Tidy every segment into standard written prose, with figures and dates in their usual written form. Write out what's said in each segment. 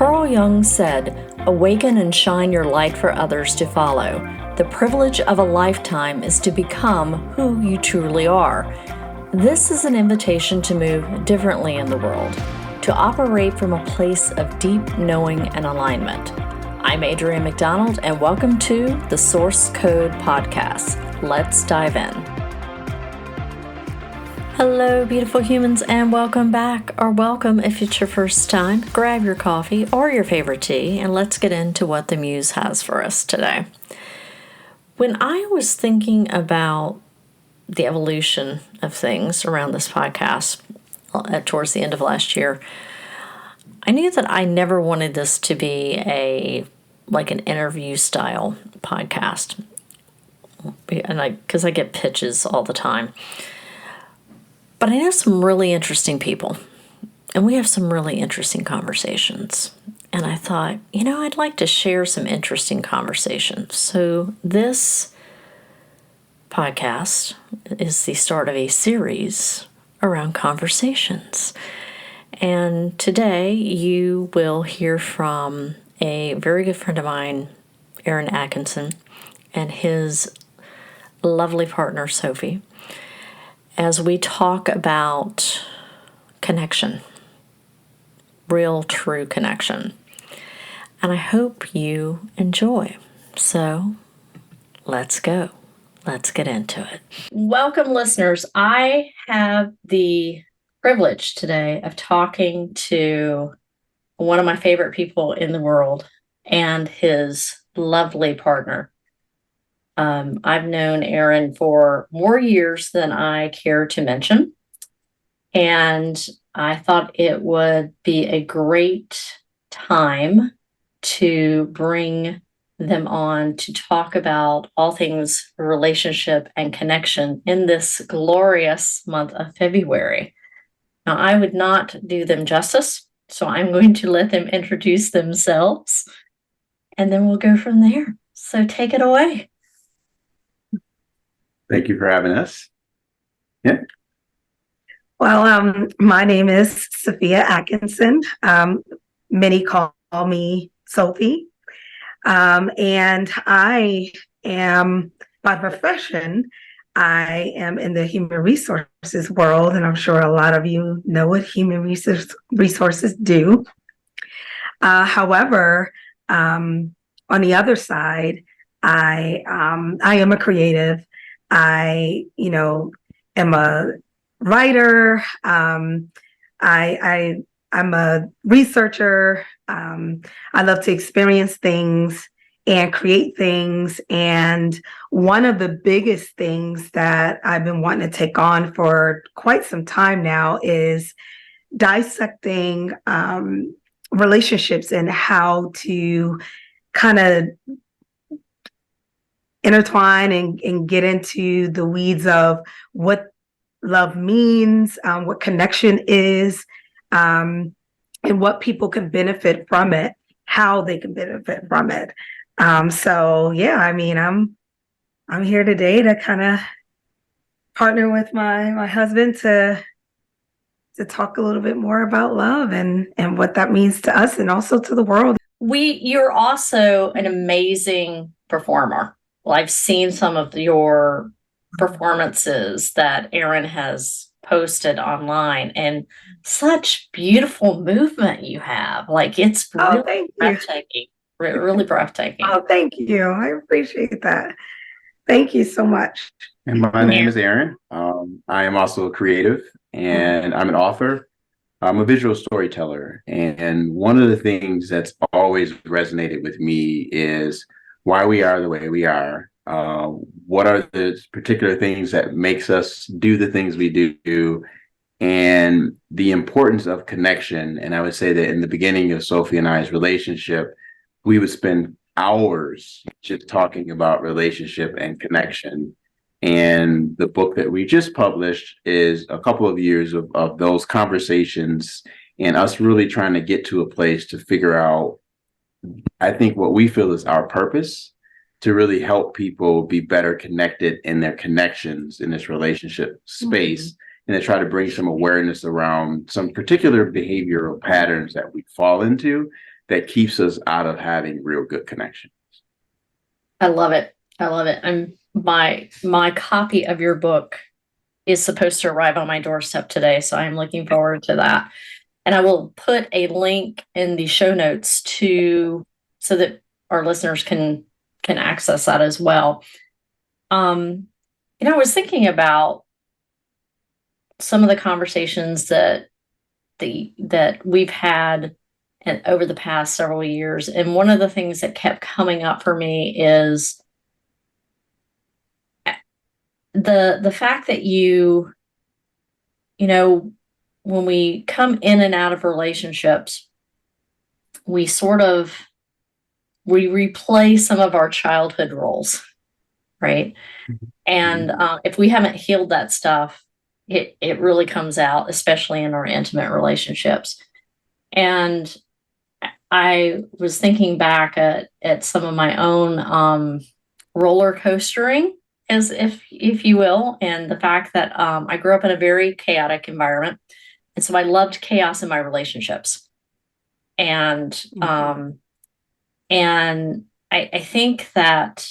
Carl Jung said, "Awaken and shine your light for others to follow. The privilege of a lifetime is to become who you truly are." This is an invitation to move differently in the world, to operate from a place of deep knowing and alignment. I'm Adrienne McDonald, and welcome to the Source Code Podcast. Let's dive in. Hello, beautiful humans, and welcome back, or welcome if it's your first time. Grab your coffee or your favorite tea, and let's get into what the Muse has for us today. When I was thinking about the evolution of things around this podcast towards the end of last year, I knew that I never wanted this to be an interview style podcast, and because I get pitches all the time. But I know some really interesting people, and we have some really interesting conversations. And I thought, I'd like to share some interesting conversations. So this podcast is the start of a series around conversations. And today you will hear from a very good friend of mine, Sophie Atkinson, and his lovely partner, Sophie, as we talk about connection, real, true connection. And I hope you enjoy. So let's go. Let's get into it. Welcome, listeners. I have the privilege today of talking to one of my favorite people in the world and his lovely partner. I've known Aaron for more years than I care to mention, and I thought it would be a great time to bring them on to talk about all things relationship and connection in this glorious month of February. Now, I would not do them justice, so I'm going to let them introduce themselves, and then we'll go from there. So take it away. Thank you for having us. Yeah. Well, my name is Sophie Atkinson. Many call me Sophie. And I am, by profession, I am in the human resources world, and I'm sure a lot of you know what human resources do. However, on the other side, I am a creative. I, am a writer. I'm a researcher. I love to experience things and create things. And one of the biggest things that I've been wanting to take on for quite some time now is dissecting relationships and how to kind of intertwine and get into the weeds of what love means, what connection is, and what people can benefit from it, how they can benefit from it. I'm here today to kind of partner with my husband to talk a little bit more about love and what that means to us and also to the world. You're also an amazing performer. Well, I've seen some of your performances that Aaron has posted online, and such beautiful movement you have. It's really breathtaking. Really breathtaking. Oh, thank you. I appreciate that. Thank you so much. And my name is Aaron. I am also a creative, and I'm an author. I'm a visual storyteller. And one of the things that's always resonated with me is why we are the way we are. What are the particular things that makes us do the things we do, and the importance of connection. And I would say that in the beginning of Sophie and I's relationship, we would spend hours just talking about relationship and connection. And the book that we just published is a couple of years of those conversations and us really trying to get to a place to figure out, I think, what we feel is our purpose, to really help people be better connected in their connections in this relationship space, and to try to bring some awareness around some particular behavioral patterns that we fall into that keeps us out of having real good connection. I love it. I love it. My copy of your book is supposed to arrive on my doorstep today, so I'm looking forward to that. And I will put a link in the show notes so that our listeners can access that as well. I was thinking about some of the conversations that we've had over the past several years, and one of the things that kept coming up for me is the fact that when we come in and out of relationships, we replay some of our childhood roles, right? Mm-hmm. And if we haven't healed that stuff, it really comes out, especially in our intimate relationships. And I was thinking back at some of my own roller coastering, as if you will, and the fact that I grew up in a very chaotic environment, and so I loved chaos in my relationships. And I think that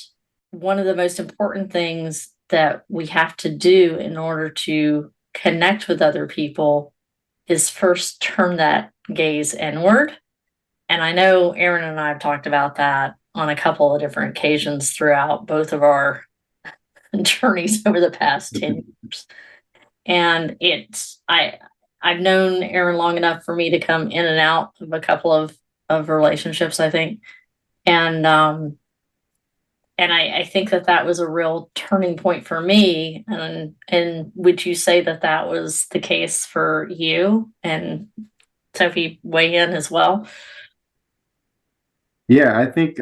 one of the most important things that we have to do in order to connect with other people is first turn that gaze inward. And I know Aaron and I have talked about that on a couple of different occasions throughout both of our journeys over the past 10 years. And I've known Aaron long enough for me to come in and out of a couple of relationships, I think. And I think that was a real turning point for me. And would you say that was the case for you? And Sophie, weigh in as well. Yeah, I think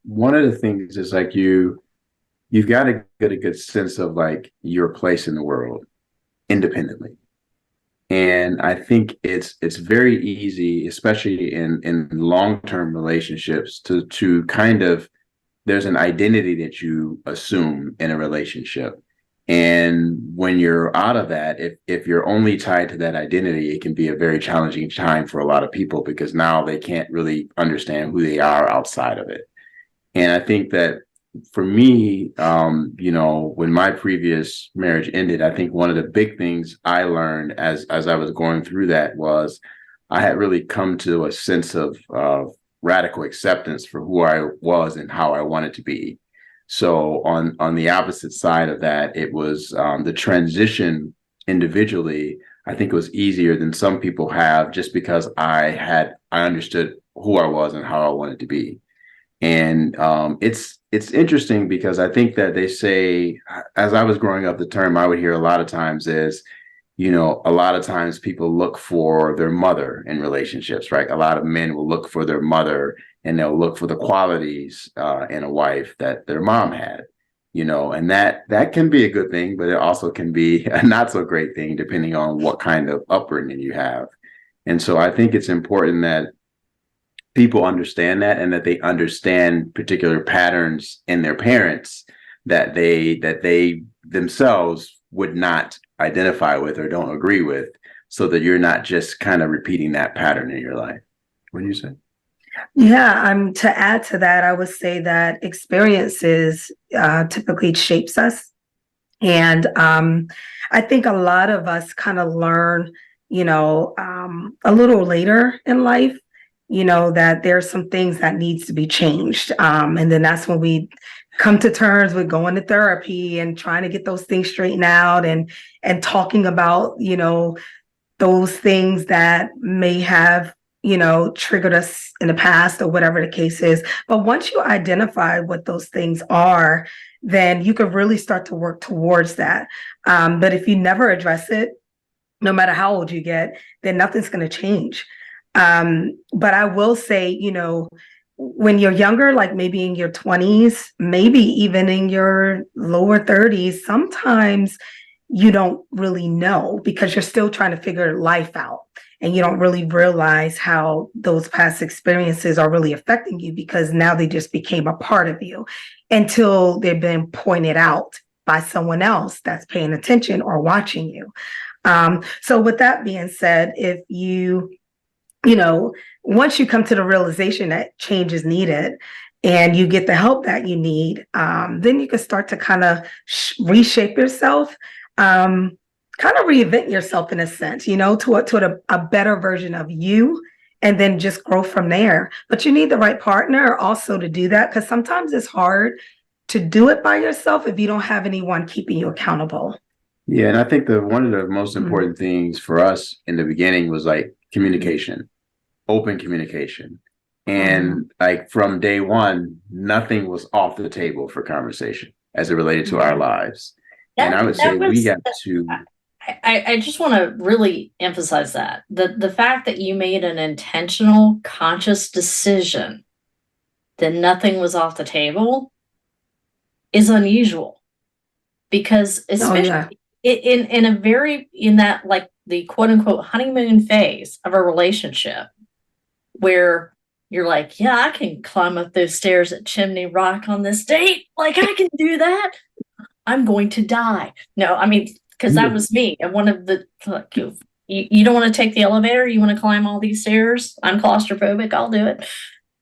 one of the things is like you've got to get a good sense of like your place in the world independently. And I think it's very easy, especially in long-term relationships, to kind of, there's an identity that you assume in a relationship. And when you're out of that, if you're only tied to that identity, it can be a very challenging time for a lot of people, because now they can't really understand who they are outside of it. And I think that for me, when my previous marriage ended, I think one of the big things I learned as I was going through that was I had really come to a sense of radical acceptance for who I was and how I wanted to be. So on the opposite side of that, it was the transition individually. I think it was easier than some people have, just because I understood who I was and how I wanted to be. And it's interesting because I think that they say, as I was growing up, the term I would hear a lot of times is, a lot of times people look for their mother in relationships, right? A lot of men will look for their mother, and they'll look for the qualities in a wife that their mom had, and that can be a good thing, but it also can be a not so great thing depending on what kind of upbringing you have. And so I think it's important that people understand that, and that they understand particular patterns in their parents that they themselves would not identify with or don't agree with, so that you're not just kind of repeating that pattern in your life. What do you say? Yeah, to add to that, I would say that experiences typically shapes us. And I think a lot of us kind of learn, a little later in life, that there's some things that needs to be changed. And then that's when we come to terms with going to therapy and trying to get those things straightened out, and talking about, those things that may have, triggered us in the past, or whatever the case is. But once you identify what those things are, then you can really start to work towards that. But if you never address it, no matter how old you get, then nothing's going to change. But I will say, when you're younger, like maybe in your 20s, maybe even in your lower 30s, sometimes you don't really know, because you're still trying to figure life out, and you don't really realize how those past experiences are really affecting you, because now they just became a part of you until they've been pointed out by someone else that's paying attention or watching you. So with that being said, if you you know, once you come to the realization that change is needed and you get the help that you need, then you can start to kind of reshape yourself, kind of reinvent yourself in a sense, to a better version of you, and then just grow from there. But you need the right partner also to do that, because sometimes it's hard to do it by yourself if you don't have anyone keeping you accountable. Yeah, and I think one of the most important things for us in the beginning was like communication, open communication. And like from day one, nothing was off the table for conversation as it related to our lives. And I would say we got to. I just want to really emphasize that the fact that you made an intentional, conscious decision that nothing was off the table is unusual, because especially in that, like, the quote unquote honeymoon phase of a relationship, where you're like, yeah, I can climb up those stairs at Chimney Rock on this date. Like, I can do that. I'm going to die. No, I mean, because that was me. And one of the, look, you don't want to take the elevator. You want to climb all these stairs. I'm claustrophobic. I'll do it.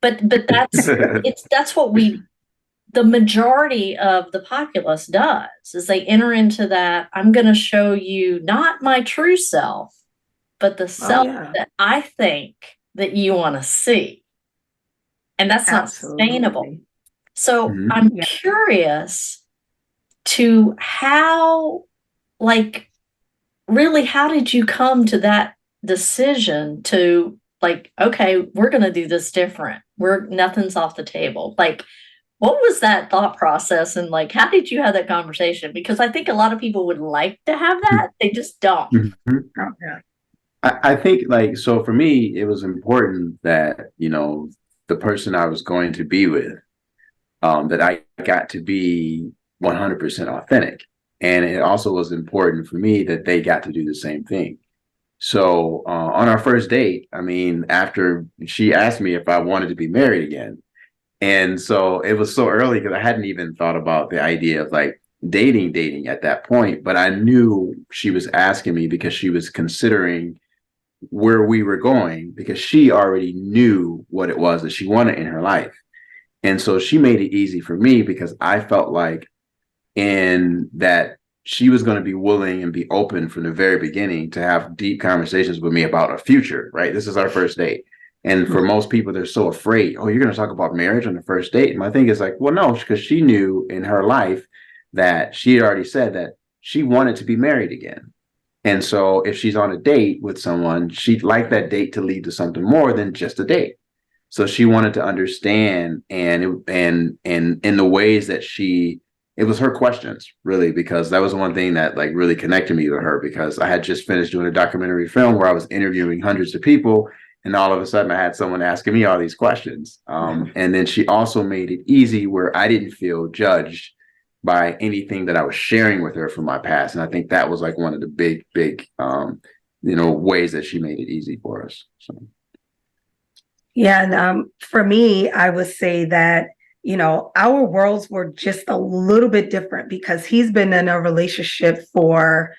But that's what the majority of the populace does, is they enter into that. I'm going to show you not my true self, but the self that I think that you want to see. And that's not sustainable. So I'm curious to how, like, really, how did you come to that decision to, like, okay, we're going to do this different. Nothing's off the table. Like, what was that thought process? And like, how did you have that conversation? Because I think a lot of people would like to have that. They just don't. I think, like, so for me, it was important that, the person I was going to be with, that I got to be 100% authentic. And it also was important for me that they got to do the same thing. So on our first date, I mean, after she asked me if I wanted to be married again. And so it was so early because I hadn't even thought about the idea of like dating at that point. But I knew she was asking me because she was considering where we were going, because she already knew what it was that she wanted in her life. And so she made it easy for me because I felt like in that she was going to be willing and be open from the very beginning to have deep conversations with me about a future, right? This is our first date. And for most people, they're so afraid, oh, you're going to talk about marriage on the first date. And my thing is like, well, no, because she knew in her life that she had already said that she wanted to be married again. And so if she's on a date with someone, she'd like that date to lead to something more than just a date. So she wanted to understand, and in the ways that it was her questions, really, because that was one thing that like really connected me to her, because I had just finished doing a documentary film where I was interviewing hundreds of people. And all of a sudden I had someone asking me all these questions. And then she also made it easy where I didn't feel judged by anything that I was sharing with her from my past. And I think that was like one of the big, ways that she made it easy for us. So. Yeah. And for me, I would say that, our worlds were just a little bit different because he's been in a relationship for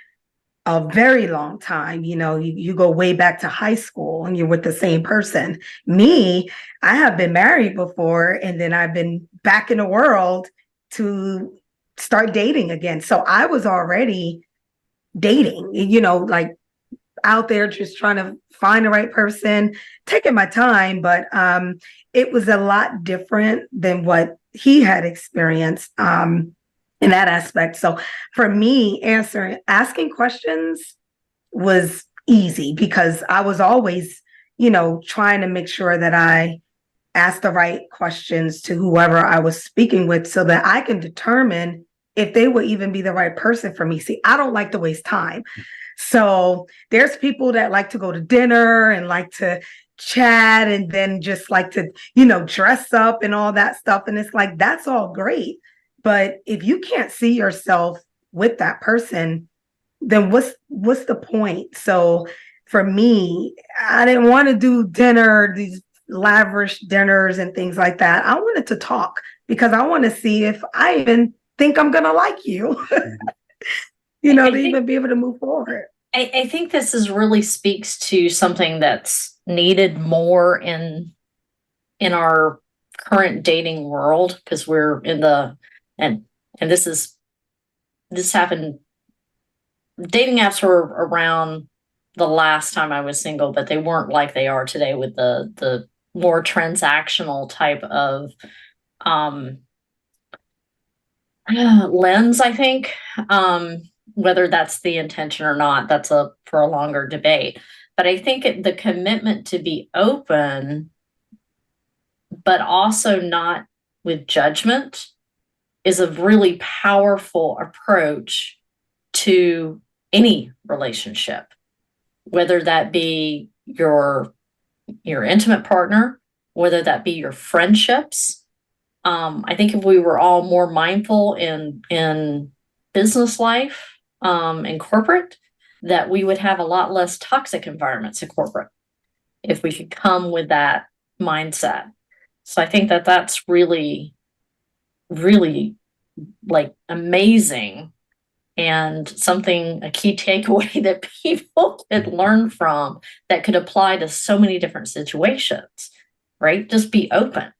a very long time. You go way back to high school and you're with the same person. Me, I have been married before, and then I've been back in the world to start dating again. So I was already dating, like out there just trying to find the right person, taking my time, but it was a lot different than what he had experienced in that aspect. So for me, asking questions was easy because I was always, trying to make sure that I asked the right questions to whoever I was speaking with so that I can determine if they would even be the right person for me. See, I don't like to waste time. So there's people that like to go to dinner and like to chat and then just like to, dress up and all that stuff. And it's like, that's all great. But if you can't see yourself with that person, then what's the point? So for me, I didn't want to do these lavish dinners and things like that. I wanted to talk because I want to see if I even think I'm going to like you, to even be able to move forward. I think this really speaks to something that's needed more in our current dating world, because we're in the and this happened. Dating apps were around the last time I was single, but they weren't like they are today with the more transactional type of um lens, I think. Whether that's the intention or not, that's for a longer debate. But I think the commitment to be open, but also not with judgment, is a really powerful approach to any relationship, whether that be your intimate partner, whether that be your friendships. I think if we were all more mindful in business life, in corporate, that we would have a lot less toxic environments in corporate if we could come with that mindset. So I think that that's really, really like amazing, and a key takeaway that people could learn from, that could apply to so many different situations, right? Just be open.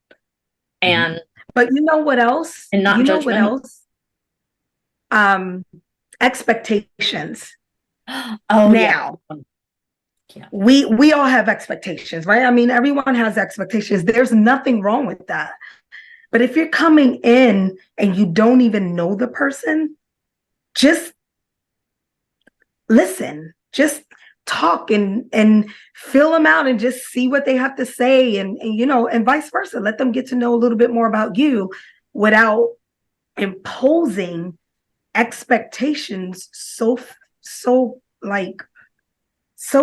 And but you know what else? And not you know judgmental. what else? Expectations. Oh, now, yeah. We all have expectations, right? I mean, everyone has expectations. There's nothing wrong with that. But if you're coming in and you don't even know the person, just listen, just talk and fill them out and just see what they have to say, and and vice versa. Let them get to know a little bit more about you without imposing expectations so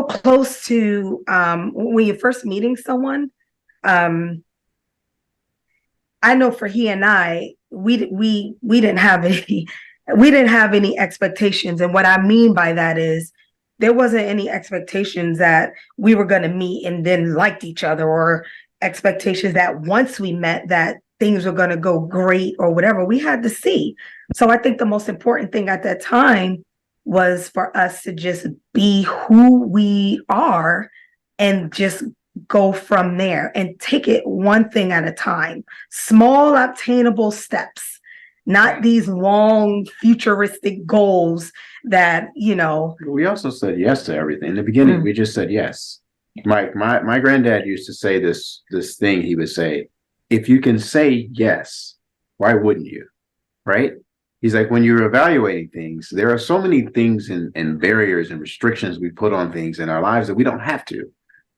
close to when you're first meeting someone. I know for he and I, we didn't have any expectations. And what I mean by that is there wasn't any expectations that we were going to meet and then liked each other, or expectations that once we met that things were going to go great or whatever. We had to see. So I think the most important thing at that time was for us to just be who we are and just go from there and take it one thing at a time. Small, obtainable steps, not these long, futuristic goals that, We also said yes to everything. In the beginning, we just said yes. My granddad used to say this thing. He would say, if you can say yes, why wouldn't you? Right? He's like, when you're evaluating things, there are so many things and barriers and restrictions we put on things in our lives that we don't have to.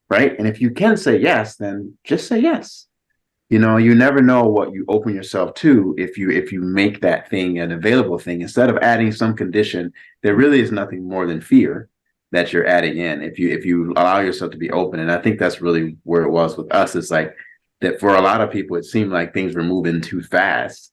Right. And if you can say yes, then just say yes. You never know what you open yourself to if you make that thing an available thing, instead of adding some condition. There really is nothing more than fear that you're adding in if you allow yourself to be open. And I think that's really where it was with us. It's like that for a lot of people, it seemed like things were moving too fast,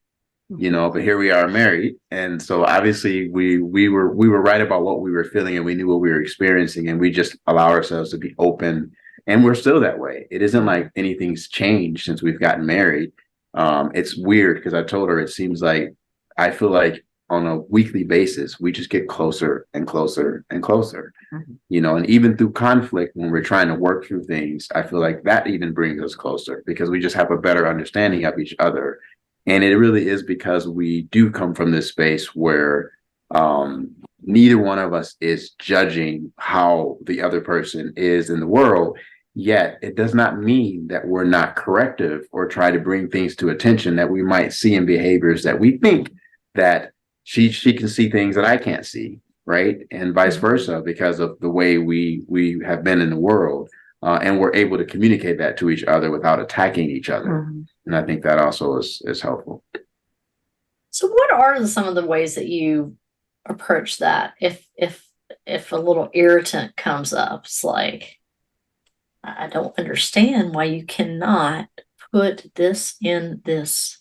but here we are married. And so obviously we were right about what we were feeling, and we knew what we were experiencing, and we just allow ourselves to be open. And we're still that way. It isn't like anything's changed since we've gotten married. It's weird because I told her it seems like I feel like on a weekly basis, we just get closer and closer and closer, and even through conflict, when we're trying to work through things, I feel like that even brings us closer because we just have a better understanding of each other. And it really is because we do come from this space where neither one of us is judging how the other person is in the world. Yet it does not mean that we're not corrective or try to bring things to attention that we might see in behaviors that we think that she can see things that I can't see, right? And vice versa, because of the way we have been in the world, and we're able to communicate that to each other without attacking each other. And I think that also is helpful. So what are some of the ways that you approach that? If a little irritant comes up, it's like, I don't understand why you cannot put this in this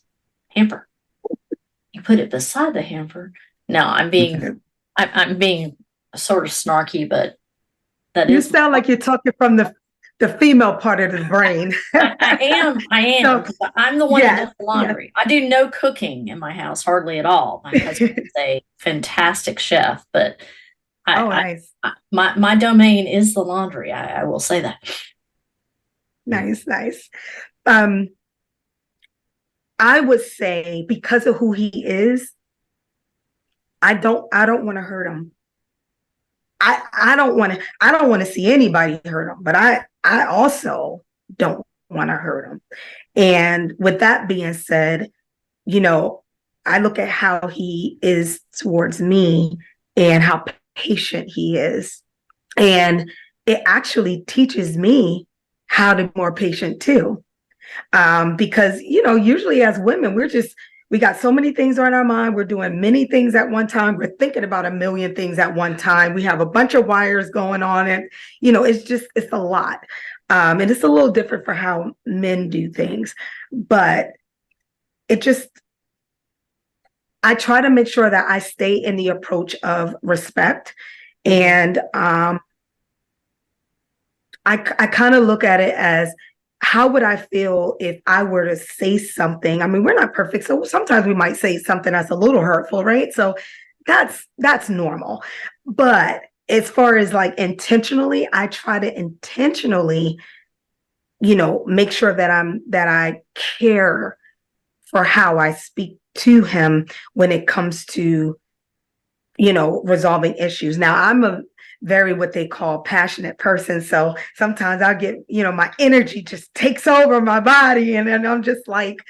hamper. You put it beside the hamper. Now I'm being sort of snarky, but you sound like you're talking from the female part of the brain. I am. So, I'm the one that does the laundry. I do no cooking in my house, hardly at all. My husband is a fantastic chef, but Oh, nice. My domain is the laundry. I will say that. Nice. Um, I would say because of who he is, I don't want to hurt him. I don't want to see anybody hurt him, but I also don't want to hurt him. And with that being said, you know, I look at how he is towards me and how patient he is. And it actually teaches me how to be more patient too. Because, you know, usually as women, we got so many things on our mind. We're doing many things at one time. We're thinking about a million things at one time. We have a bunch of wires going on, and, you know, it's a lot. And it's a little different for how men do things, but I try to make sure that I stay in the approach of respect. And I kind of look at it as, how would I feel if I were to say something? I mean, we're not perfect, so sometimes we might say something that's a little hurtful, right? So that's normal. But as far as like intentionally, I try to intentionally, you know, make sure that I care for how I speak to him when it comes to, you know, resolving issues. Now, I'm a very what they call passionate person. So sometimes I'll get, you know, my energy just takes over my body. And then I'm just like,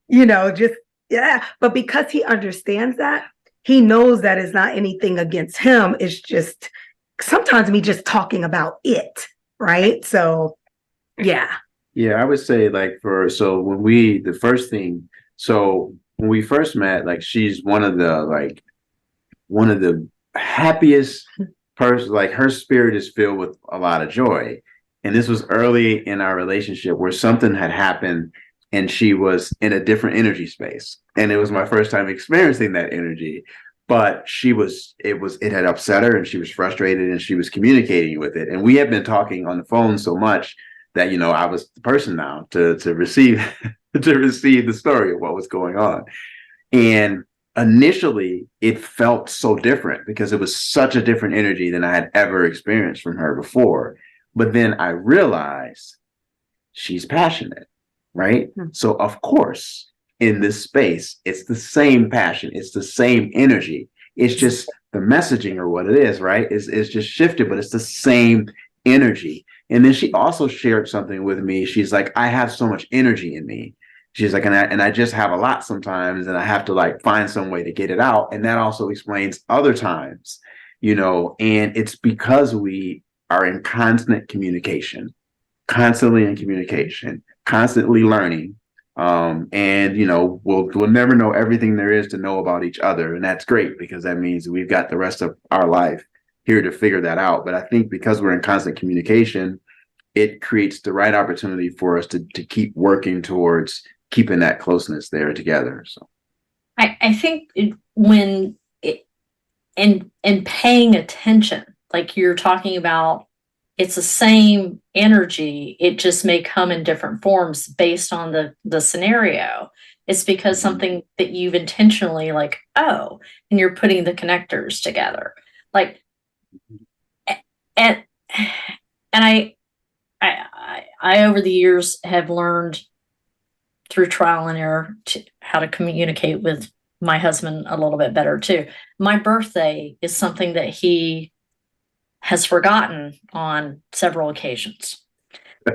you know, just, yeah. But because he understands that, he knows that it's not anything against him. It's just sometimes me just talking about it. Right. So, yeah. Yeah, I would say like so when we first met, like she's one of the happiest person, like her spirit is filled with a lot of joy. And this was early in our relationship where something had happened and she was in a different energy space. And it was my first time experiencing that energy. But it had upset her and she was frustrated and she was communicating with it. And we had been talking on the phone so much that, you know, I was the person now to receive to receive the story of what was going on. And initially it felt so different because it was such a different energy than I had ever experienced from her before. But then I realized she's passionate, right? Mm-hmm. So of course, in this space, it's the same passion, it's the same energy. It's just the messaging or what it is, right? It's just shifted, but it's the same energy. And then she also shared something with me. She's like, I have so much energy in me. She's like, and I just have a lot sometimes, and I have to like find some way to get it out. And that also explains other times, you know, and it's because we are in constant communication, constantly in communication, constantly learning. And you know, we'll never know everything there is to know about each other. And that's great because that means we've got the rest of our life here to figure that out. But I think because we're in constant communication, it creates the right opportunity for us to keep working towards keeping that closeness there together. So I think in paying attention, like you're talking about, it's the same energy. It just may come in different forms based on the scenario. It's because something that you've intentionally like, oh, and you're putting the connectors together. Like, and I over the years have learned through trial and error how to communicate with my husband a little bit better too. My birthday is something that he has forgotten on several occasions.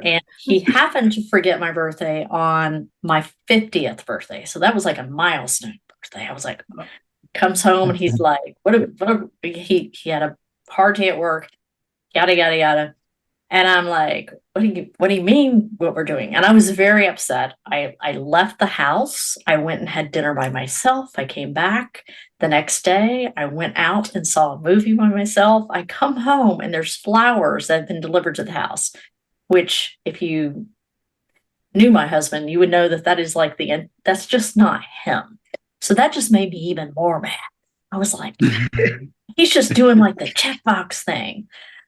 And he happened to forget my birthday on my 50th birthday. So that was like a milestone birthday. I was like, comes home and he's like, he had a hard day at work, yada, yada, yada. And I'm like, what do you mean what we're doing? And I was very upset. I left the house. I went and had dinner by myself. I came back the next day. I went out and saw a movie by myself. I come home and there's flowers that have been delivered to the house, which if you knew my husband, you would know that is like that's just not him. So that just made me even more mad. I was like, he's just doing like the checkbox thing.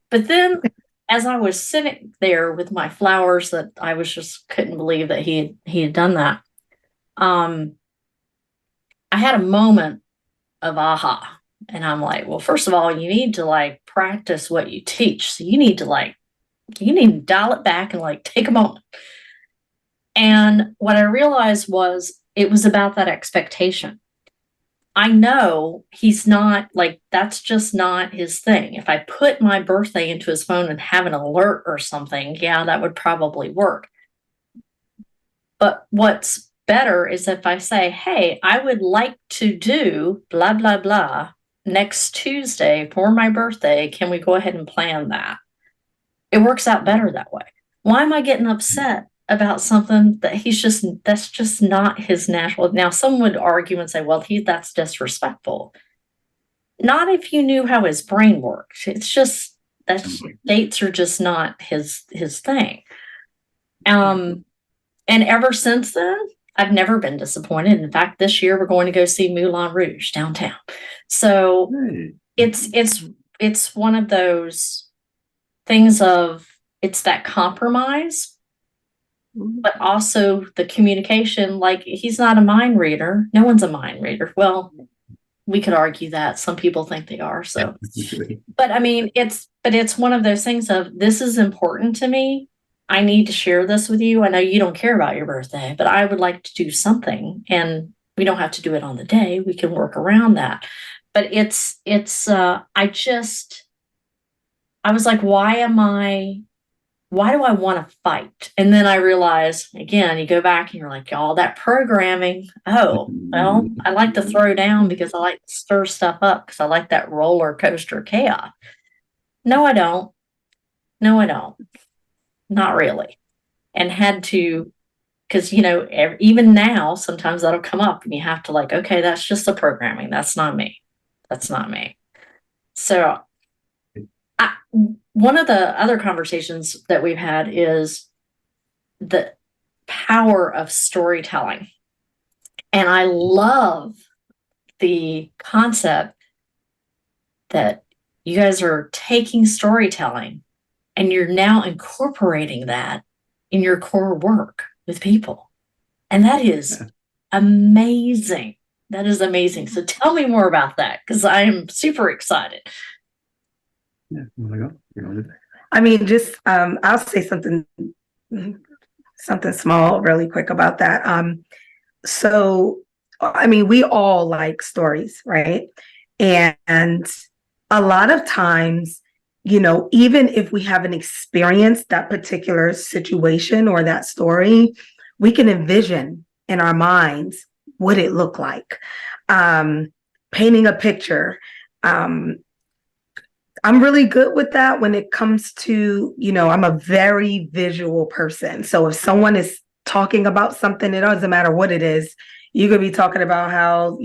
But then as I was sitting there with my flowers that I was just couldn't believe that he had done that. I had a moment of aha. And I'm like, well, first of all, you need to like practice what you teach. So you need to dial it back and like take a moment. And what I realized was it was about that expectation. I know he's not like, that's just not his thing. If I put my birthday into his phone and have an alert or something, yeah, that would probably work. But what's better is if I say, hey, I would like to do blah, blah, blah next Tuesday for my birthday. Can we go ahead and plan that? It works out better that way. Why am I getting upset about something that that's just not his natural? Now, some would argue and say, well, that's disrespectful. Not if you knew how his brain works. It's just that dates are just not his thing. And ever since then, I've never been disappointed. In fact, this year we're going to go see Moulin Rouge downtown. So it's one of those things of it's that compromise, but also the communication. Like, he's not a mind reader. No one's a mind reader. Well, we could argue that some people think they are. So, but I mean, it's one of those things of this is important to me. I need to share this with you. I know you don't care about your birthday, but I would like to do something, and we don't have to do it on the day. We can work around that. But I was like, why do I want to fight? And then I realized, again, you go back and you're like, all that programming. Oh, well, I like to throw down because I like to stir stuff up because I like that roller coaster chaos. No, I don't. Not really. And had to, because, even now, sometimes that'll come up and you have to like, okay, that's just the programming. That's not me. So one of the other conversations that we've had is the power of storytelling. And I love the concept that you guys are taking storytelling and you're now incorporating that in your core work with people. And that is amazing. That is amazing. So tell me more about that, because I am super excited. Yeah, you want to go? I mean, just I'll say something small really quick about that. So I mean, we all like stories, right? And a lot of times, even if we haven't experienced that particular situation or that story, we can envision in our minds what it looked like. Painting a picture. I'm really good with that when it comes to, I'm a very visual person. So if someone is talking about something, it doesn't matter what it is. You could be talking about how,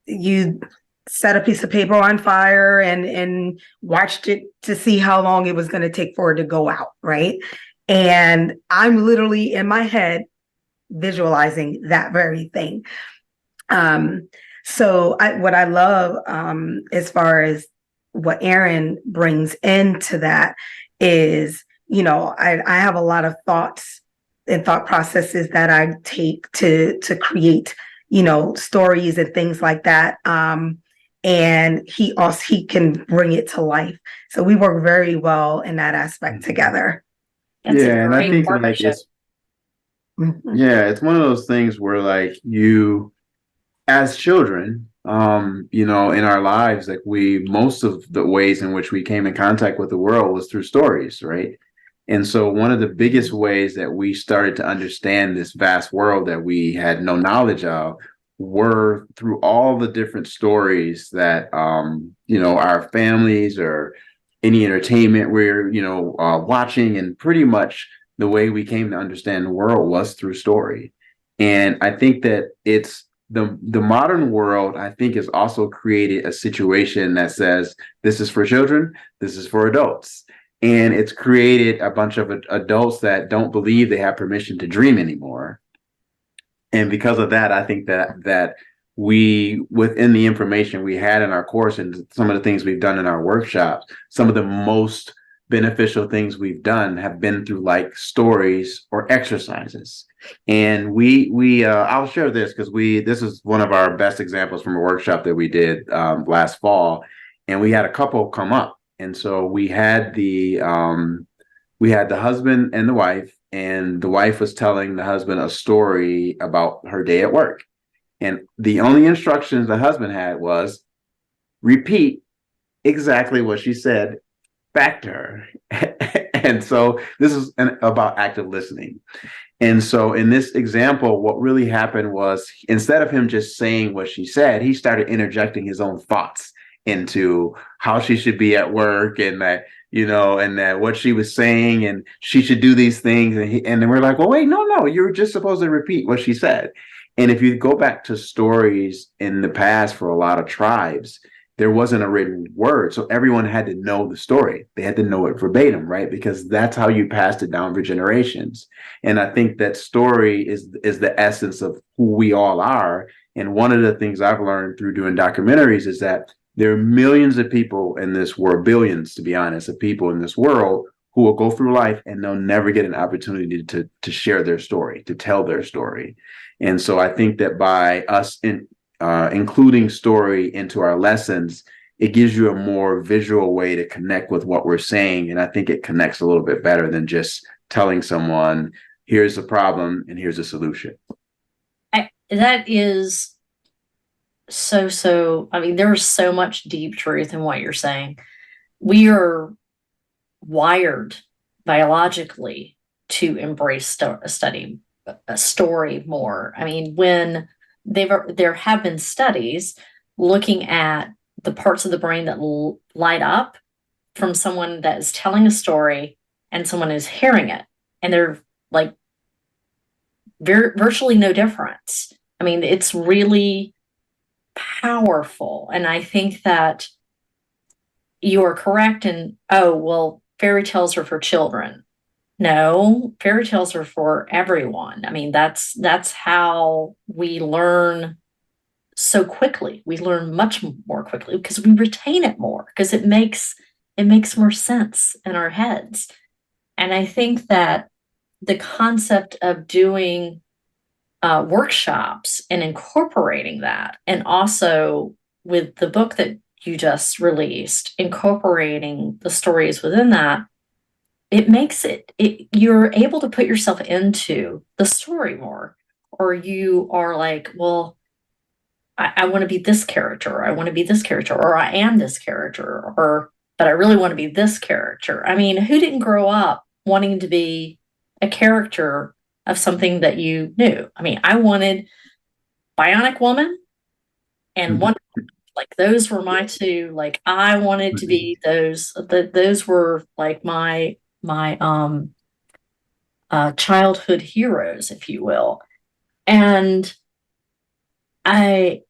you set a piece of paper on fire and watched it to see how long it was going to take for it to go out, right? And I'm literally in my head visualizing that very thing. So what I love as far as what Erin brings into that is, I have a lot of thoughts and thought processes that I take to create, stories and things like that. And he can bring it to life. So we work very well in that aspect together. That's and I think like it's one of those things where like you, as children, in our lives, like most of the ways in which we came in contact with the world was through stories, right? And so one of the biggest ways that we started to understand this vast world that we had no knowledge of were through all the different stories that, our families or any entertainment we're, watching. And pretty much the way we came to understand the world was through story. And I think that it's the modern world, I think, has also created a situation that says this is for children, this is for adults. And it's created a bunch of adults that don't believe they have permission to dream anymore. And because of that, I think that we, within the information we had in our course and some of the things we've done in our workshops, some of the most beneficial things we've done have been through like stories or exercises. And I'll share this because this is one of our best examples from a workshop that we did last fall, and we had a couple come up, and so we had the husband and the wife, and the wife was telling the husband a story about her day at work, and the only instructions the husband had was repeat exactly what she said back to her. And so this is about active listening. And so in this example, what really happened was instead of him just saying what she said, he started interjecting his own thoughts into how she should be at work, and that, and that what she was saying, and she should do these things. And then we're like, well, wait, no, you're just supposed to repeat what she said. And if you go back to stories in the past for a lot of tribes, there wasn't a written word. So everyone had to know the story. They had to know it verbatim, right? Because that's how you passed it down for generations. And I think that story is the essence of who we all are. And one of the things I've learned through doing documentaries is that there are millions of people in this world, billions, to be honest, of people in this world who will go through life and they'll never get an opportunity to share their story, to tell their story. And so I think that by us including story into our lessons, it gives you a more visual way to connect with what we're saying. And I think it connects a little bit better than just telling someone, here's the problem and here's a solution. That is so, I mean, there's so much deep truth in what you're saying. We are wired biologically to embrace study a story more. I mean, when there have been studies looking at the parts of the brain that light up from someone that is telling a story and someone is hearing it, and they're like virtually no difference. I mean, it's really powerful. And I think that you are correct in, oh, well, fairy tales are for children. No, fairy tales are for everyone. I mean, that's how we learn so quickly. We learn much more quickly because we retain it more, because it makes more sense in our heads. And I think that the concept of doing workshops and incorporating that, and also with the book that you just released, incorporating the stories within that, it makes you're able to put yourself into the story more, or you are like, well, I want to be this character, or I want to be this character, or I am this character, but I really want to be this character. I mean, who didn't grow up wanting to be a character of something that you knew? I mean, I wanted Bionic Woman and Wonder Woman. Like, those were my two. Like, I wanted to be those. Those were like my childhood heroes, if you will. And I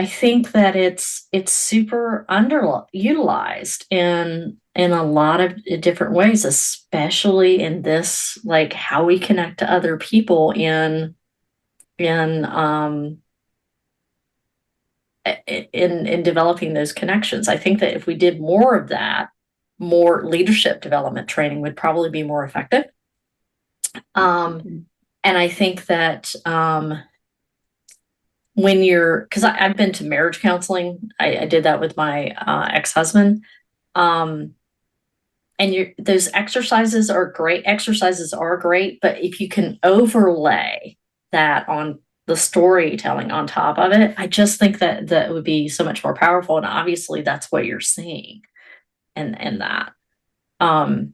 think that it's super underutilized in a lot of different ways, especially in this, like, how we connect to other people in developing those connections. I think that if we did more of that, more leadership development training would probably be more effective. And I think that because I've been to marriage counseling, I did that with my ex-husband. And those exercises are great. But if you can overlay that on the storytelling on top of it, I just think that would be so much more powerful. And obviously that's what you're seeing in that. And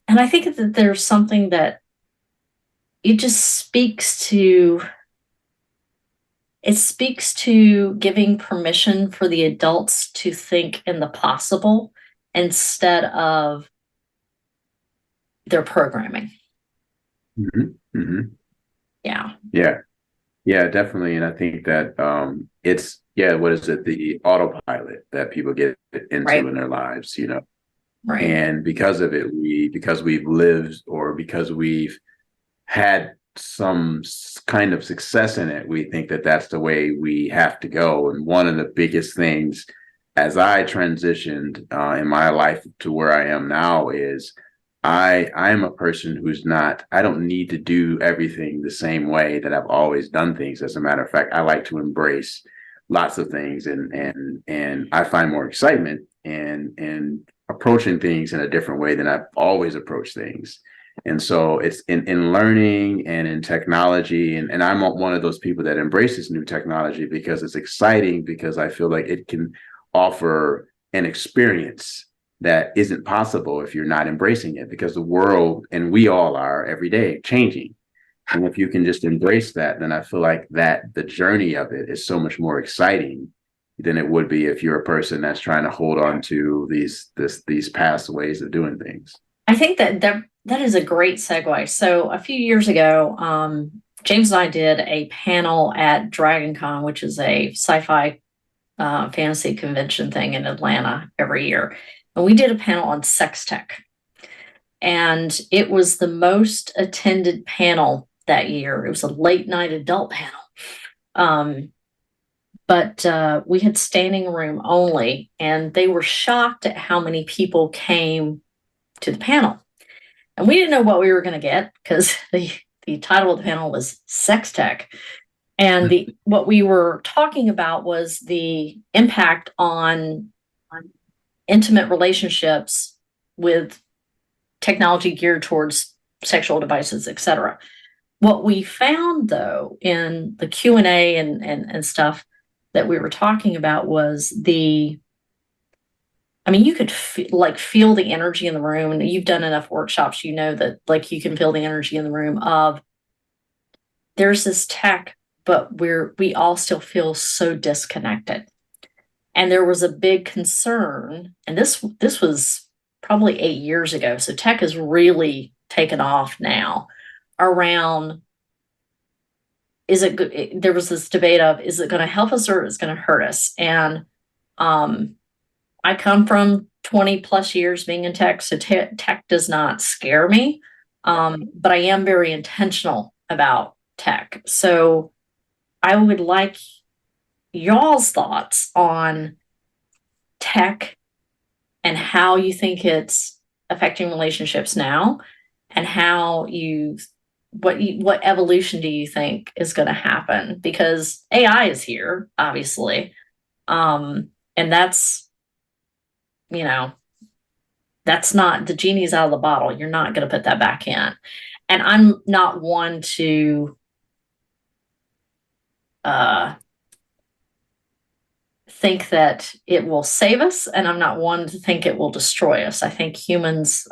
I think that there's something that it just speaks to giving permission for the adults to think in the possible instead of their programming. Mm-hmm. Mm-hmm. Yeah, definitely. And I think that what is it? The autopilot that people get into in their lives, Right. And because of it, because we've lived, or because we've had some kind of success in it, we think that that's the way we have to go. And one of the biggest things as I transitioned in my life to where I am now is I am a person who's not, I don't need to do everything the same way that I've always done things. As a matter of fact, I like to embrace lots of things, and I find more excitement in approaching things in a different way than I've always approached things. And so it's in learning and in technology. And I'm one of those people that embraces new technology because it's exciting, because I feel like it can offer an experience that isn't possible if you're not embracing it, because the world, and we all are every day, changing. And if you can just embrace that, then I feel like that the journey of it is so much more exciting than it would be if you're a person that's trying to hold on to these past ways of doing things. I think that is a great segue. So a few years ago, James and I did a panel at Dragon Con, which is a sci-fi fantasy convention thing in Atlanta every year. And we did a panel on sex tech. And it was the most attended panel that year. It was a late night adult panel. But we had standing room only, and they were shocked at how many people came to the panel. And we didn't know what we were going to get, because the title of the panel was sex tech. And what we were talking about was the impact on intimate relationships with technology geared towards sexual devices, etc. What we found, though, in the Q&A and stuff that we were talking about was you could feel the energy in the room. And you've done enough workshops, you know that like you can feel the energy in the room of there's this tech, but we all still feel so disconnected. And there was a big concern, and this was probably 8 years ago, so tech has really taken off now, around is it good? There was this debate of, is it going to help us or is it going to hurt us? And I come from 20 plus years being in tech, so tech does not scare me, but I am very intentional about tech. So I would like y'all's thoughts on tech and how you think it's affecting relationships now, and how what evolution do you think is going to happen? Because AI is here, obviously, and that's not, the genie's out of the bottle. You're not going to put that back in. And I'm not one to think that it will save us, and I'm not one to think it will destroy us. I think humans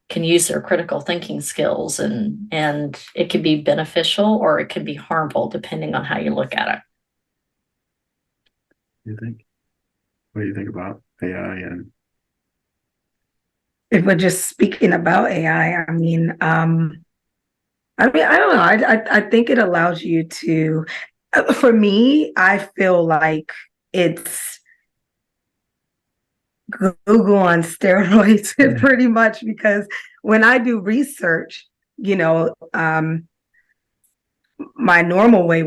can use their critical thinking skills, and it can be beneficial or it can be harmful depending on how you look at it. What do you think about AI? And if we're just speaking about AI, I don't know. I think it allows you to, for me, I feel like it's Google on steroids pretty much, because when I do research, my normal way,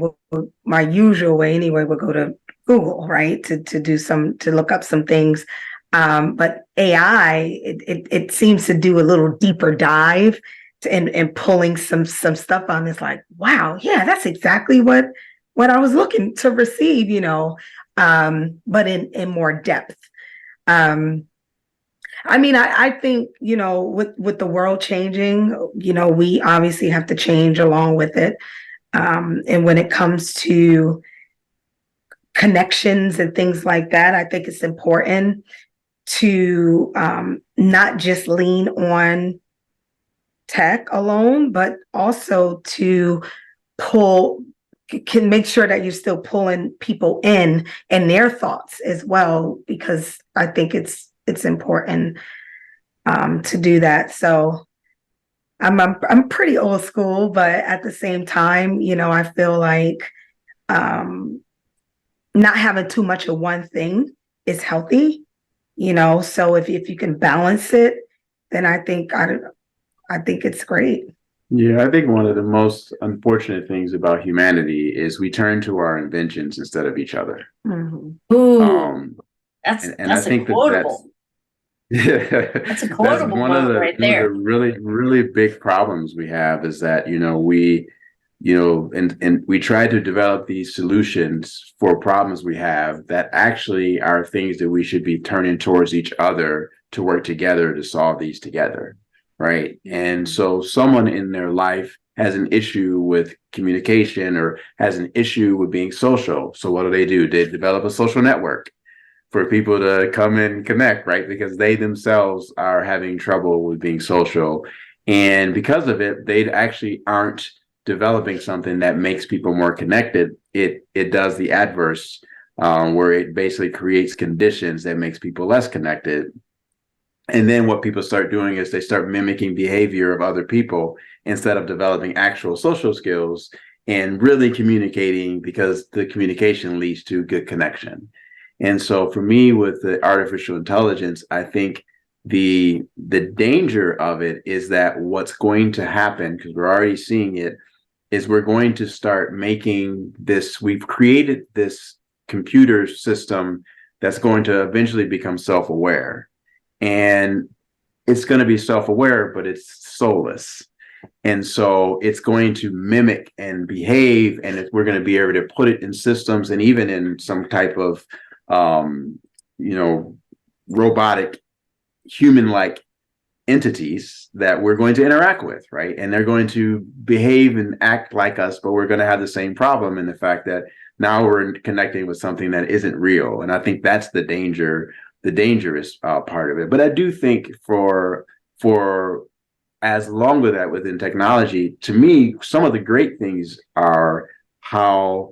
my usual way anyway, would go to Google, right, to look up some things. But AI, it seems to do a little deeper dive and pulling some stuff on. It's like, wow, yeah, that's exactly what I was looking to receive, but in more depth. I think, with the world changing, we obviously have to change along with it. And when it comes to connections and things like that, I think it's important to not just lean on tech alone, but also to can make sure that you're still pulling people in and their thoughts as well, because I think it's important to do that. So I'm pretty old school, but at the same time, I feel like not having too much of one thing is healthy. So if you can balance it, then I think it's great. Yeah, I think one of the most unfortunate things about humanity is we turn to our inventions instead of each other. Mm-hmm. And I that's a think that's quotable. yeah, That's a that's quotable moment right one of the there. really, really big problems we have is that, we, and we try to develop these solutions for problems we have that actually are things that we should be turning towards each other to work together to solve these together. Right. And so someone in their life has an issue with communication or has an issue with being social. So what do? They develop a social network for people to come and connect, right? Because they themselves are having trouble with being social. And because of it, they actually aren't developing something that makes people more connected. It does the adverse, where it basically creates conditions that makes people less connected. And then what people start doing is they start mimicking behavior of other people instead of developing actual social skills and really communicating, because the communication leads to good connection. And so for me, with the artificial intelligence, I think the danger of it is that what's going to happen, because we're already seeing it, is we're going to start making this, we've created this computer system that's going to eventually become self-aware. And it's going to be self-aware, but it's soulless. And so it's going to mimic and behave, and we're going to be able to put it in systems and even in some type of, um, you know, robotic, human-like entities that we're going to interact with, right? And they're going to behave and act like us, but we're going to have the same problem in the fact that now we're connecting with something that isn't real. And I think that's the dangerous part of it. But I do think for as long with that within technology, to me, some of the great things are how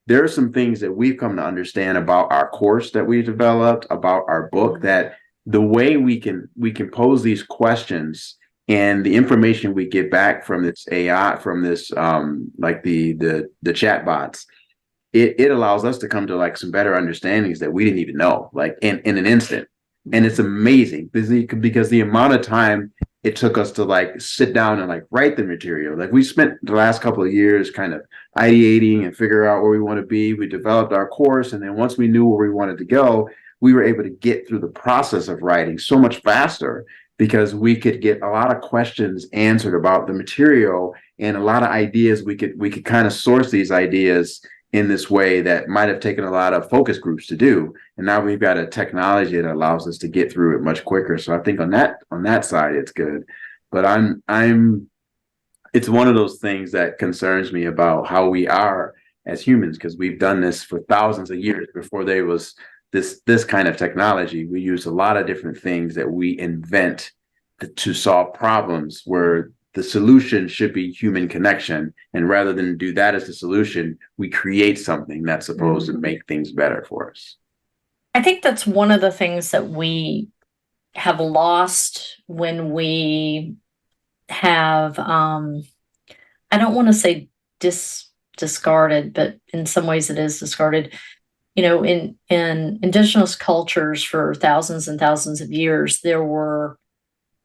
there are some things that we've come to understand about our course that we developed, about our book, that the way we can pose these questions and the information we get back from this AI, from this like the chat bots, it allows us to come to like some better understandings that we didn't even know, like in an instant. And it's amazing because the amount of time it took us to like sit down and like write the material. Like we spent the last couple of years kind of ideating and figure out where we want to be. We developed our course, and then once we knew where we wanted to go, we were able to get through the process of writing so much faster because we could get a lot of questions answered about the material and a lot of ideas. We could kind of source these ideas in this way that might have taken a lot of focus groups to do. And now we've got a technology that allows us to get through it much quicker. So I think on that side, it's good. But it's one of those things that concerns me about how we are as humans, because we've done this for thousands of years before there was this kind of technology. We use a lot of different things that we invent to solve problems where the solution should be human connection. And rather than do that as the solution, we create something that's supposed to make things better for us. I think that's one of the things that we have lost when we have, I don't want to say discarded, but in some ways it is discarded. In indigenous cultures for thousands and thousands of years, there were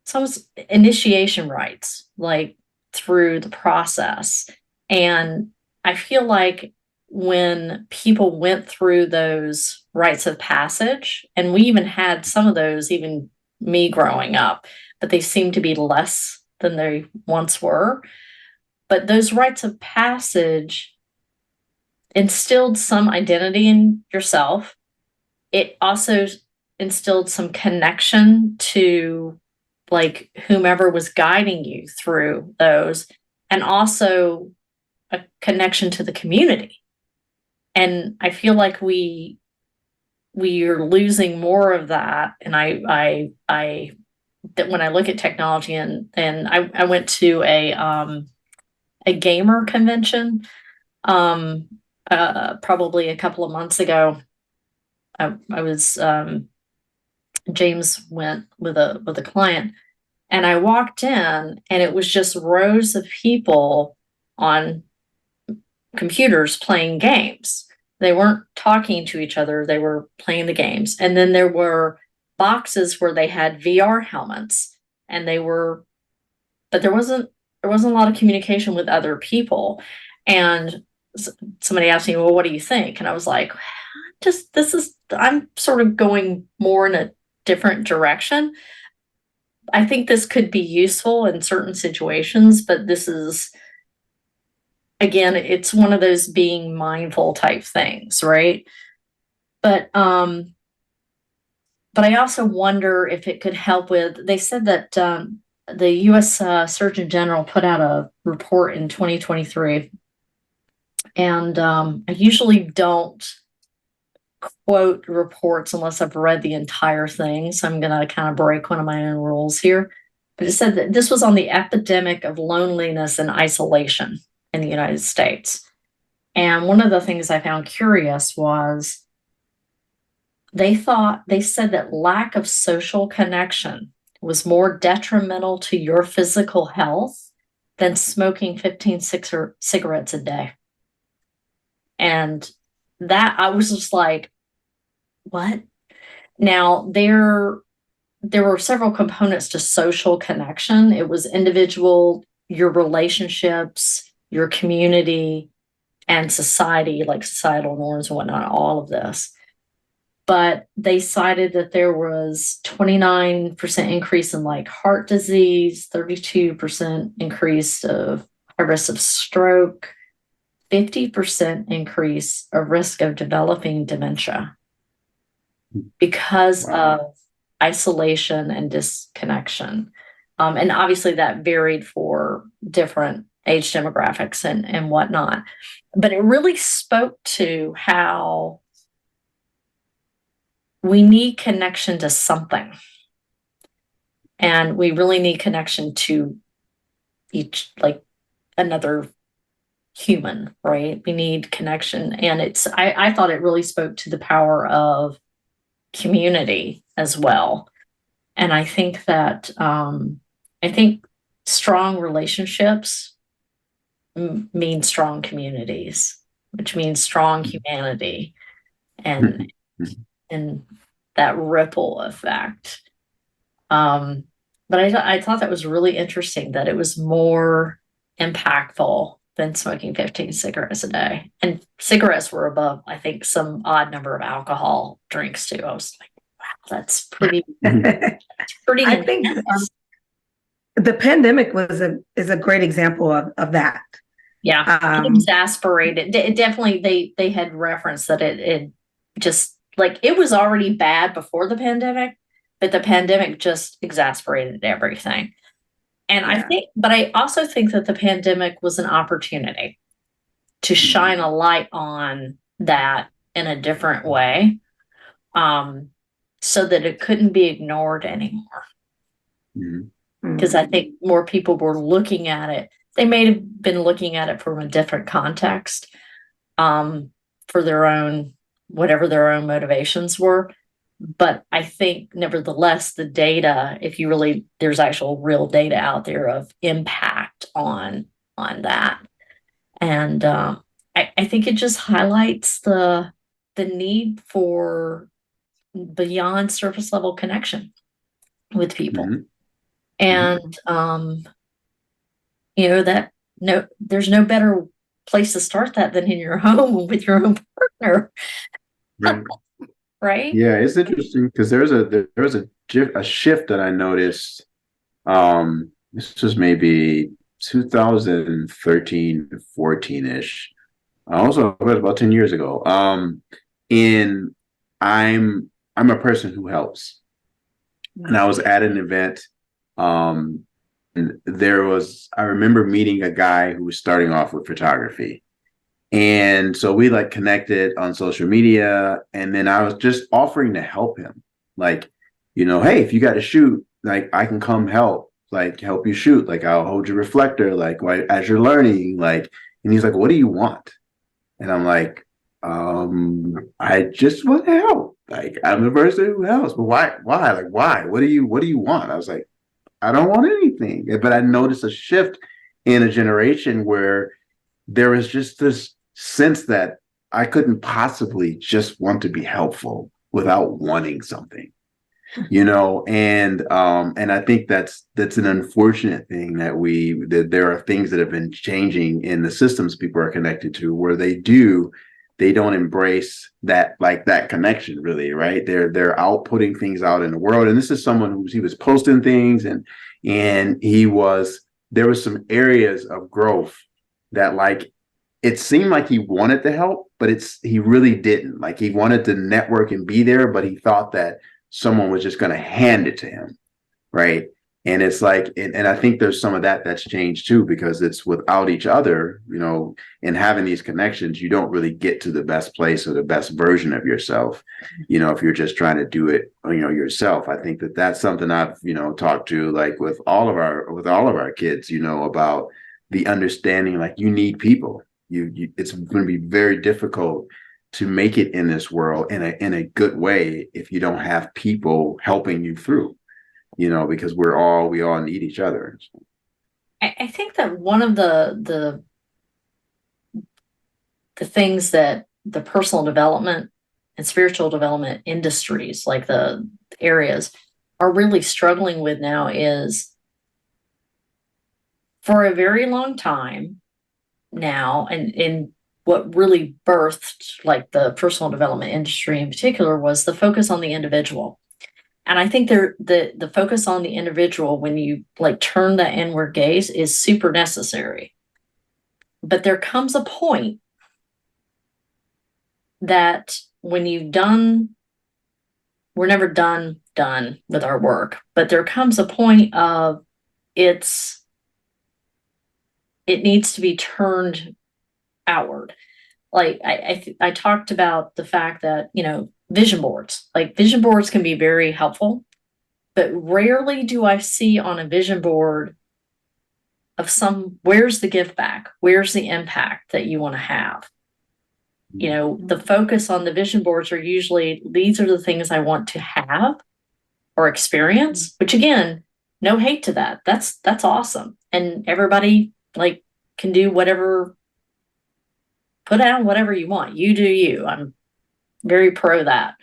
some initiation rites, like through the process. And I feel like when people went through those rites of passage, and we even had some of those, even me growing up, but they seem to be less than they once were. But those rites of passage instilled some identity in yourself. It also instilled some connection to like whomever was guiding you through those, and also a connection to the community. And I feel like we are losing more of that. And I that when I look at technology, and I went to a gamer convention probably a couple of months ago. I was James went with a client, and I walked in, and it was just rows of people on computers playing games. They weren't talking to each other, they were playing the games. And then there were boxes where they had VR helmets, and but there wasn't a lot of communication with other people. And somebody asked me, well, what do you think? And I was like, I'm sort of going more in a different direction. I think this could be useful in certain situations, but this is, again, it's one of those being mindful type things, right? But I also wonder if it could help with, they said that the US Surgeon General put out a report in 2023, and I usually don't quote reports unless I've read the entire thing. So I'm going to kind of break one of my own rules here. But it said that this was on the epidemic of loneliness and isolation in the United States. And one of the things I found curious was they said that lack of social connection was more detrimental to your physical health than smoking 15 cigarettes a day. And that, I was just like, what? Now, there were several components to social connection. It was individual, your relationships, your community, and society, like societal norms and whatnot, all of this. But they cited that there was 29% increase in like heart disease, 32% increase of a risk of stroke, 50% increase of risk of developing dementia because of isolation and disconnection. And obviously that varied for different age demographics and whatnot. But it really spoke to how we need connection to something. And we really need connection to each, like another human, right? We need connection. And I thought it really spoke to the power of community as well. And I think that, strong relationships mean strong communities, which means strong humanity and that ripple effect. But I thought that was really interesting that it was more impactful than smoking 15 cigarettes a day. And cigarettes were above, I think, some odd number of alcohol drinks too. I was like, wow, that's pretty I think the pandemic is a great example of that. Yeah, it exasperated. It definitely, they had referenced that it just, like, it was already bad before the pandemic, but the pandemic just exasperated everything. And I also think that the pandemic was an opportunity to shine a light on that in a different way, so that it couldn't be ignored anymore. Because I think more people were looking at it. They may have been looking at it from a different context, for their own, whatever their own motivations were. But I think nevertheless, the data, there's actual real data out there of impact on that. And I think it just highlights the need for beyond surface level connection with people. And that there's no better place to start that than in your home with your own partner. Right? Yeah, it's interesting because there was a shift that I noticed. This was maybe 2013, 14-ish. Also, it was about 10 years ago. And I'm a person who helps. And I was at an event. And I remember meeting a guy who was starting off with photography. And so we connected on social media, and then I was just offering to help him. Like, hey, if you got to shoot, I can come help you shoot. I'll hold your reflector, as you're learning, and he's like, what do you want? And I'm like, I just want to help. I'm the person who helps, but why? Why? What do you want? I was like, I don't want anything. But I noticed a shift in a generation where there was just this sense that I couldn't possibly just want to be helpful without wanting something, and I think that's an unfortunate thing that there are things that have been changing in the systems people are connected to where they do they don't embrace that, like that connection really, right? They're out putting things out in the world. And this is someone he was posting things, and there was some areas of growth that, like, it seemed like he wanted to help, but he really didn't. Like, he wanted to network and be there, but he thought that someone was just going to hand it to him, right? And it's like, and I think there's some of that's changed too, because it's without each other, and having these connections, you don't really get to the best place or the best version of yourself, if you're just trying to do it, yourself. I think that's something I've, talked to, like, with all of our kids, about the understanding, like, you need people. It's going to be very difficult to make it in this world in a good way if you don't have people helping you through, because we all need each other. I think that one of the things that the personal development and spiritual development industries, like the areas, are really struggling with now is, for a very long time now, and what really birthed, like, the personal development industry in particular, was the focus on the individual. And I think the focus on the individual, when you, like, turn that inward gaze, is super necessary. But there comes a point that when we're never done with our work, but there comes a point of it needs to be turned outward. Like, I talked about the fact that, vision boards can be very helpful, but rarely do I see on a vision board of where's the give back? Where's the impact that you want to have? The focus on the vision boards are usually, these are the things I want to have or experience, which, again, no hate to that. That's awesome. And everybody, like, can do whatever, put out whatever you want. You do you. I'm very pro that.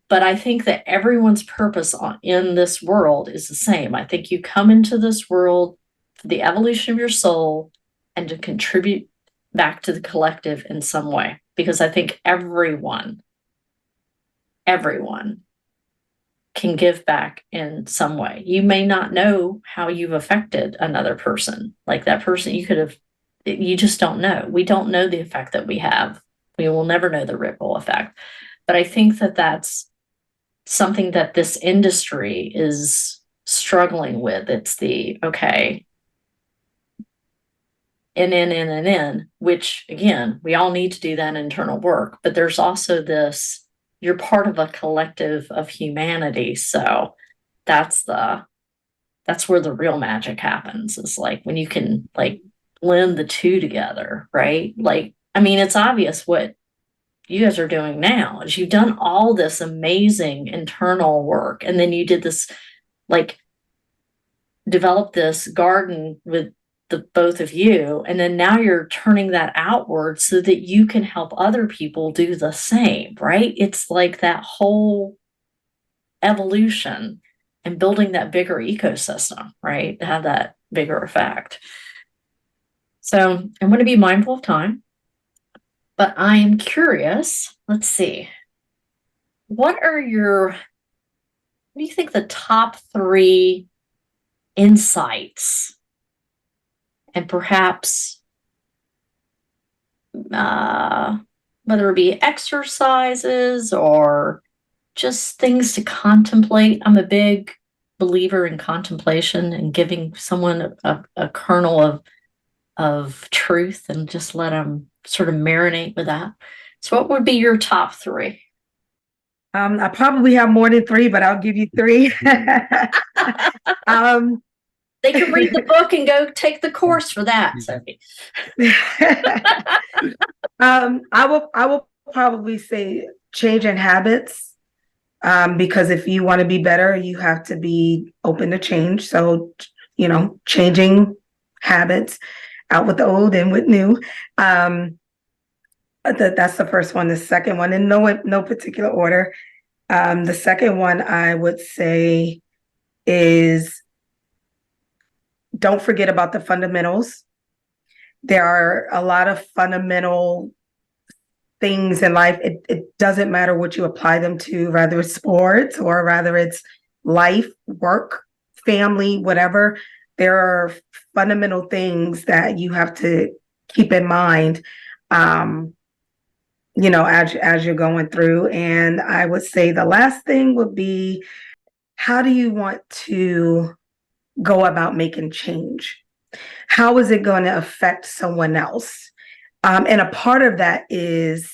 But I think that everyone's purpose in this world is the same. I think you come into this world for the evolution of your soul and to contribute back to the collective in some way. Because I think everyone can give back in some way. You may not know how you've affected another person. Like, that person, you just don't know. We don't know the effect that we have. We will never know the ripple effect. But I think that that's something that this industry is struggling with. It's okay, in, which, again, we all need to do that internal work. But there's also this, you're part of a collective of humanity. So that's where the real magic happens, is, like, when you can, like, blend the two together, right? Like, I mean, it's obvious what you guys are doing now is you've done all this amazing internal work, and then you did this, like, develop this garden with the both of you, and then now you're turning that outward so that you can help other people do the same, right? It's like that whole evolution and building that bigger ecosystem, right, to have that bigger effect. So I'm going to be mindful of time, but I am curious. Let's see. What do you think the top 3 insights, and perhaps whether it be exercises or just things to contemplate? I'm a big believer in contemplation and giving someone a kernel of truth and just let them sort of marinate with that. So what would be your top 3? I probably have more than 3, but I'll give you 3. They can read the book and go take the course for that, Sophie. I will probably say changing habits, because if you want to be better, you have to be open to change. So, changing habits, out with the old and with new. That's the first one. The second one, in no particular order. The second one I would say is, don't forget about the fundamentals. There are a lot of fundamental things in life, it doesn't matter what you apply them to, whether it's sports or whether it's life, work, family, whatever. There are fundamental things that you have to keep in mind, as you're going through. And I would say the last thing would be, how do you want to go about making change? How is it going to affect someone else? And a part of that is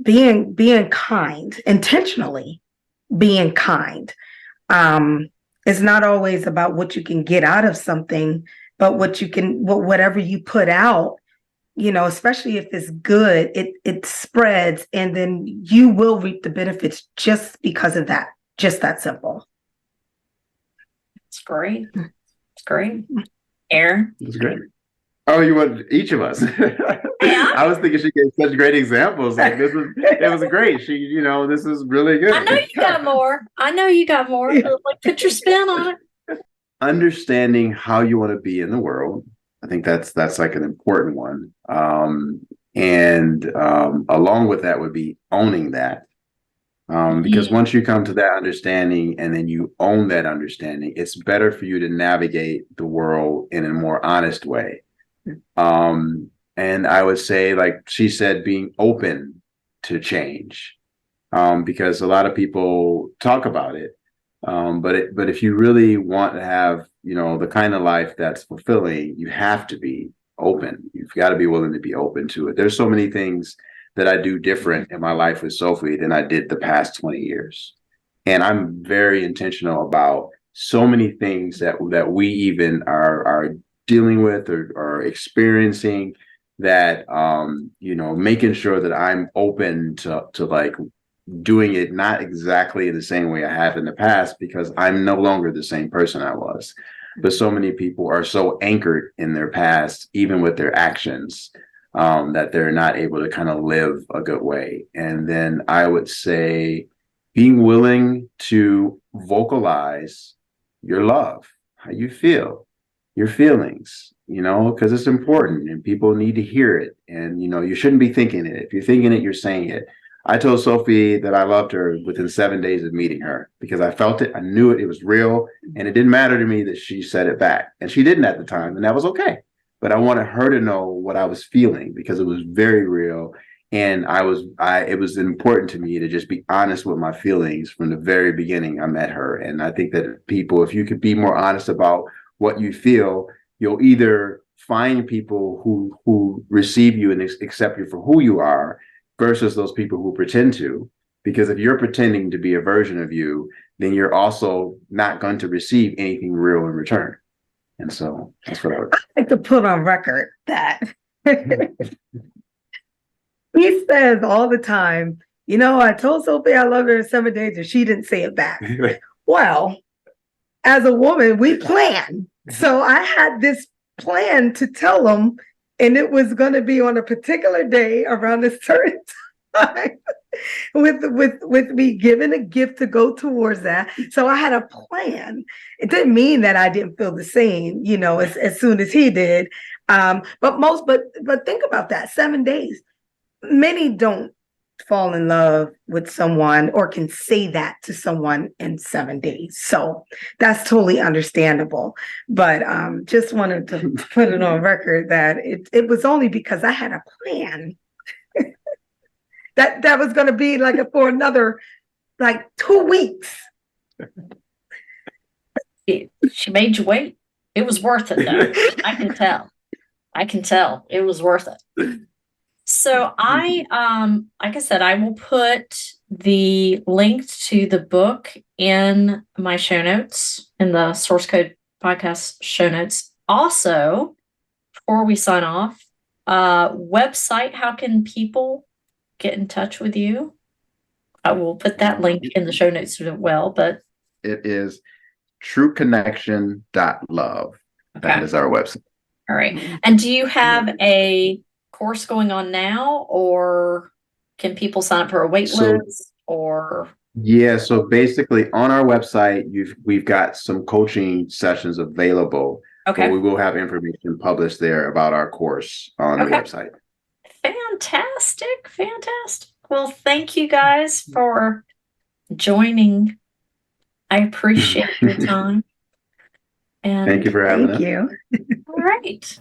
being kind, intentionally being kind. It's not always about what you can get out of something, but whatever you put out, especially if it's good, it spreads, and then you will reap the benefits just because of that. Just that simple. It's great. It's great. Aaron? It's great. Oh, you want each of us? Yeah. I was thinking she gave such great examples. Like it was great. She, this is really good. I know you got more. Like, put your spin on it. Understanding how you want to be in the world. I think that's like an important one. And along with that would be owning that. Because once you come to that understanding and then you own that understanding, it's better for you to navigate the world in a more honest way. And I would say, like she said, being open to change, because a lot of people talk about it. But if you really want to have, the kind of life that's fulfilling, you have to be open. You've got to be willing to be open to it. There's so many things that I do different in my life with Sophie than I did the past 20 years. And I'm very intentional about so many things that we even are dealing with or experiencing, that, making sure that I'm open to like doing it not exactly the same way I have in the past, because I'm no longer the same person I was. But so many people are so anchored in their past, even with their actions, that they're not able to kind of live a good way. And then I would say being willing to vocalize your love, how you feel, your feelings, because it's important and people need to hear it. And, you shouldn't be thinking it. If you're thinking it, you're saying it. I told Sophie that I loved her within 7 days of meeting her, because I felt it. I knew it. It was real. And it didn't matter to me that she said it back. And she didn't at the time. And that was okay. But I wanted her to know what I was feeling, because it was very real. And it was important to me to just be honest with my feelings from the very beginning I met her. And I think that people, if you could be more honest about what you feel, you'll either find people who receive you and accept you for who you are, versus those people who pretend to. Because if you're pretending to be a version of you, then you're also not going to receive anything real in return. And so that's what I would like to put on record that he says all the time, I told Sophie I love her in 7 days and she didn't say it back. Well, as a woman, we plan. So I had this plan to tell him, and it was going to be on a particular day around a certain time, with me giving a gift to go towards that. So I had a plan. It didn't mean that I didn't feel the same, as soon as he did. But think about that, 7 days. Many don't fall in love with someone or can say that to someone in 7 days. So that's totally understandable. But just wanted to put it on record that it was only because I had a plan that was going to be like for another 2 weeks. She made you wait. It was worth it, though. I can tell it was worth it. So like I said, I will put the link to the book in my show notes, in the Source Code Podcast show notes. Also, before we sign off, website, how can people get in touch with you? I will put that link in the show notes as well, but it is trueconnection.love. Okay. That is our website. All right. And do you have a course going on now, or can people sign up for a wait list? Or so basically on our website we've got some coaching sessions available. Okay. But we will have information published there about our course on the website. Fantastic. Fantastic. Well, thank you guys for joining. I appreciate your time. And Thank you for having us. Thank you. all right.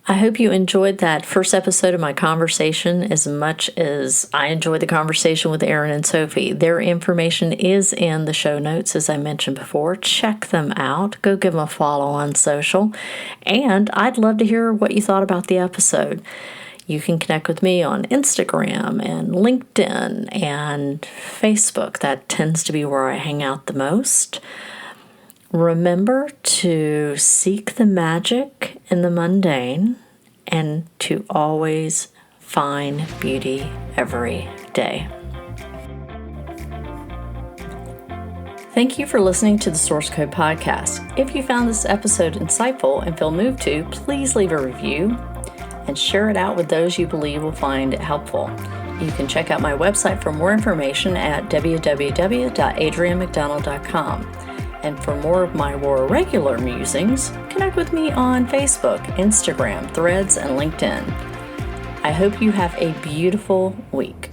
I hope you enjoyed that first episode of my conversation as much as I enjoyed the conversation with Erin and Sophie. Their information is in the show notes, as I mentioned before. Check them out. Go give them a follow on social. And I'd love to hear what you thought about the episode. You can connect with me on Instagram and LinkedIn and Facebook. That tends to be where I hang out the most. Remember to seek the magic in the mundane and to always find beauty every day. Thank you for listening to the Source Code Podcast. If you found this episode insightful and feel moved to, please leave a review and share it out with those you believe will find it helpful. You can check out my website for more information at www.adrianmcdonald.com. And for more of my more regular musings, connect with me on Facebook, Instagram, Threads, and LinkedIn. I hope you have a beautiful week.